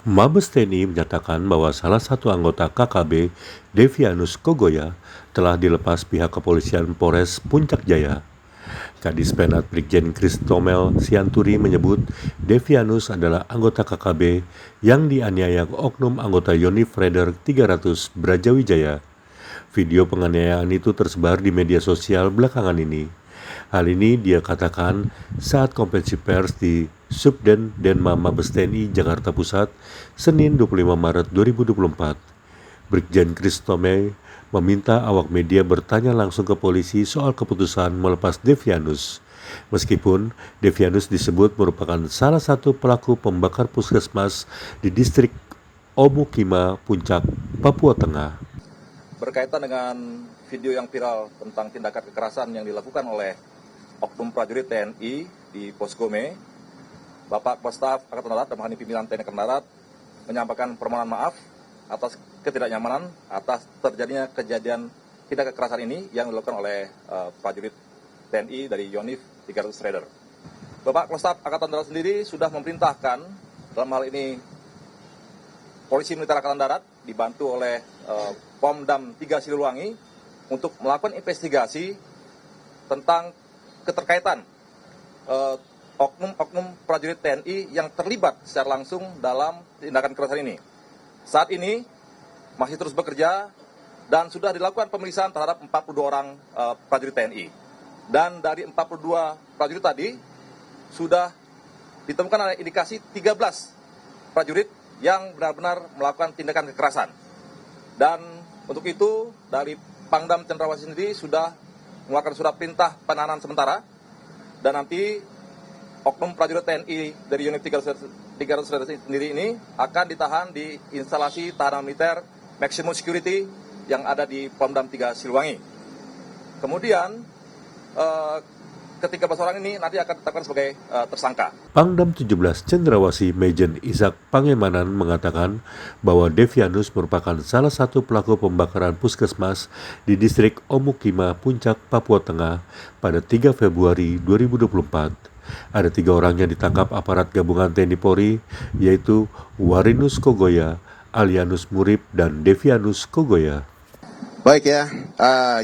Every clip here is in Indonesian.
Mabes TNI menyatakan bahwa salah satu anggota KKB, Devianus Kogoya, telah dilepas pihak kepolisian Polres Puncak Jaya. Kadis Penat Brigjen Kristomel Sianturi menyebut Devianus adalah anggota KKB yang dianiaya oknum anggota Yonif Raider 300 Brajawijaya. Video penganiayaan itu tersebar di media sosial belakangan ini. Hal ini dia katakan saat konferensi pers di Subden Denma Mabes TNI Jakarta Pusat, Senin 25 Maret 2024. Brigjen Kristome meminta awak media bertanya langsung ke polisi soal keputusan melepas Devianus. Meskipun Devianus disebut merupakan salah satu pelaku pembakar puskesmas di distrik Omukima, Puncak, Papua Tengah. Berkaitan dengan video yang viral tentang tindakan kekerasan yang dilakukan oleh oknum prajurit TNI di Posgome, Bapak Kepala Staf Angkatan Darat dan Mahani Pimpinan TNI Angkatan Darat menyampaikan permohonan maaf atas ketidaknyamanan atas terjadinya kejadian tindak kekerasan ini yang dilakukan oleh prajurit TNI dari Yonif 300 Raider. Bapak Kepala Staf Angkatan Darat sendiri sudah memerintahkan dalam hal ini Polisi Militer Angkatan Darat dibantu oleh Pomdam 3 Siliwangi untuk melakukan investigasi tentang keterkaitan oknum-oknum prajurit TNI yang terlibat secara langsung dalam tindakan kekerasan ini. Saat ini masih terus bekerja dan sudah dilakukan pemeriksaan terhadap 42 orang prajurit TNI. Dan dari 42 prajurit tadi sudah ditemukan ada indikasi 13 prajurit yang benar-benar melakukan tindakan kekerasan. Dan untuk itu dari Pangdam Cendrawasih sendiri sudah mengeluarkan surat perintah penahanan sementara, dan nanti oknum prajurit TNI dari unit 300 sendiri ini akan ditahan di instalasi tahanan militer maximum security yang ada di Pomdam 3 Siliwangi. Kemudian ketiga belas orang ini nanti akan ditetapkan sebagai tersangka. Pangdam 17 Cendrawasih Mejen Ishak Pangemanan mengatakan bahwa Devianus merupakan salah satu pelaku pembakaran puskesmas di distrik Omukima, Puncak, Papua Tengah pada 3 Februari 2024. Ada 3 orang yang ditangkap aparat gabungan TNI Polri, yaitu Warinus Kogoya, Alianus Murib, dan Devianus Kogoya. Baik ya,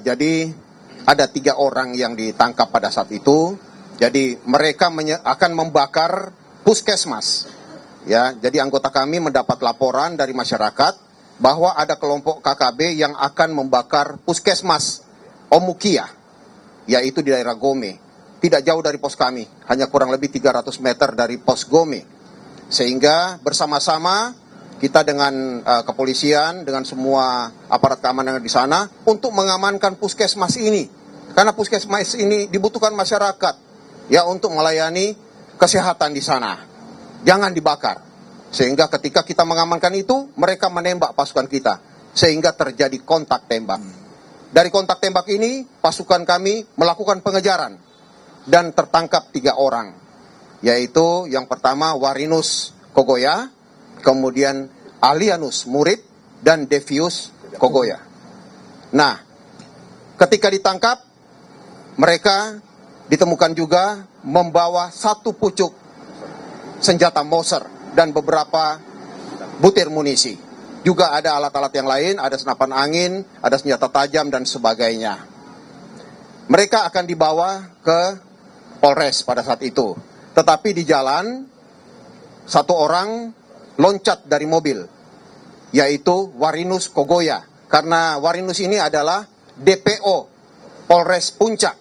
jadi ada 3 orang yang ditangkap pada saat itu. Jadi mereka akan membakar puskesmas. Ya, jadi anggota kami mendapat laporan dari masyarakat bahwa ada kelompok KKB yang akan membakar puskesmas Omukia, yaitu di daerah Gome. Tidak jauh dari pos kami, hanya kurang lebih 300 meter dari pos Gome. Sehingga bersama-sama kita dengan kepolisian, dengan semua aparat keamanan di sana untuk mengamankan puskesmas ini. Karena puskesmas ini dibutuhkan masyarakat ya untuk melayani kesehatan di sana. Jangan dibakar. Sehingga ketika kita mengamankan itu, mereka menembak pasukan kita. Sehingga terjadi kontak tembak. Dari kontak tembak ini, pasukan kami melakukan pengejaran. Dan tertangkap 3 orang. Yaitu yang pertama Warinus Kogoya, kemudian Alianus Murib, dan Devius Kogoya. Nah, ketika ditangkap, mereka ditemukan juga membawa 1 pucuk senjata Mauser dan beberapa butir munisi. Juga ada alat-alat yang lain, ada senapan angin, ada senjata tajam, dan sebagainya. Mereka akan dibawa ke Polres pada saat itu. Tetapi di jalan, 1 orang loncat dari mobil, yaitu Warinus Kogoya. Karena Warinus ini adalah DPO Polres Puncak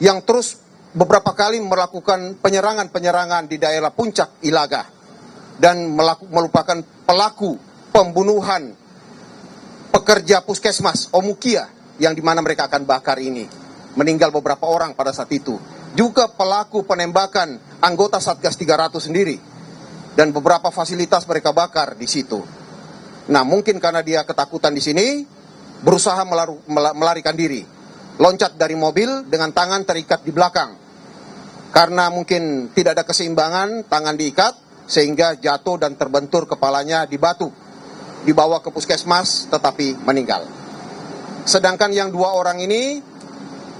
yang terus beberapa kali melakukan penyerangan-penyerangan di daerah Puncak Ilaga dan merupakan pelaku pembunuhan pekerja puskesmas Omukia yang dimana mereka akan bakar ini. Meninggal beberapa orang pada saat itu. Juga pelaku penembakan anggota Satgas 300 sendiri. Dan beberapa fasilitas mereka bakar di situ. Nah, mungkin karena dia ketakutan di sini, berusaha melarikan diri. Loncat dari mobil dengan tangan terikat di belakang. Karena mungkin tidak ada keseimbangan, tangan diikat, sehingga jatuh dan terbentur kepalanya di batu. Dibawa ke puskesmas, tetapi meninggal. Sedangkan yang 2 orang ini,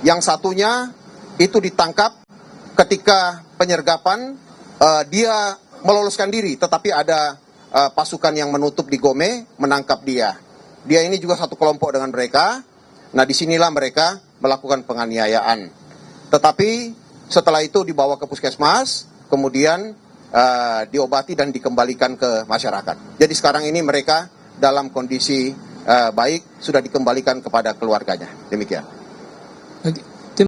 yang satunya itu ditangkap ketika penyergapan, dia meloloskan diri, tetapi ada pasukan yang menutup di Gome menangkap dia. Dia ini juga satu kelompok dengan mereka. Nah, disinilah mereka melakukan penganiayaan. Tetapi setelah itu dibawa ke puskesmas, kemudian diobati dan dikembalikan ke masyarakat. Jadi sekarang ini mereka dalam kondisi baik, sudah dikembalikan kepada keluarganya. Demikian.